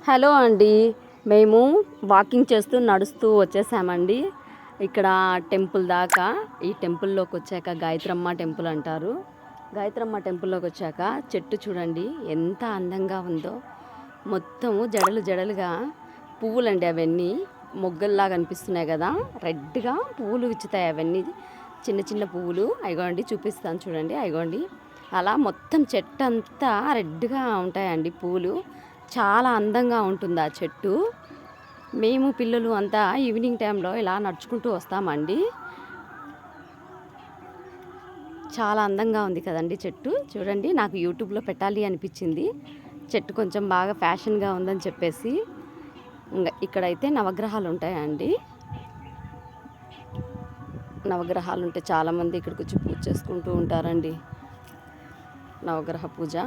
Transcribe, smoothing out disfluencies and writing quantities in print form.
Hello అండి, మేము walking చేస్తూ నడుస్తూ వచ్చేసామండి. ఇక్కడ టెంపుల్ దాకా. ఈ టెంపుల్లోకి వచ్చాక గాయత్రమ్మ టెంపుల్ అంటారు. గాయత్రమ్మ టెంపుల్లోకి వచ్చాక చెట్టు చూడండి ఎంత అందంగా ఉందో. మొత్తము జడలు జడలుగా పువ్వులండి, అవన్నీ మొగ్గల్లాగా అనిపిస్తున్నాయి కదా. రెడ్గా పువ్వులు విచ్చుతాయి అవన్నీ, చిన్న చిన్న పువ్వులు. అయిగోండి చూపిస్తాను చూడండి, అయిగోండి అలా మొత్తం చెట్టు అంతా రెడ్గా ఉంటాయండి పువ్వులు. చాలా అందంగా ఉంటుంది ఆ చెట్టు. మేము పిల్లలు అంతా ఈవినింగ్ టైంలో ఇలా నడుచుకుంటూ వస్తామండి. చాలా అందంగా ఉంది కదండి చెట్టు. చూడండి, నాకు యూట్యూబ్లో పెట్టాలి అనిపించింది. చెట్టు కొంచెం బాగా ఫ్యాషన్గా ఉందని చెప్పేసి. ఇక్కడైతే నవగ్రహాలు ఉంటాయండి. నవగ్రహాలు ఉంటే చాలామంది ఇక్కడికి వచ్చి పూజ చేసుకుంటూ ఉంటారండి. నవగ్రహ పూజ.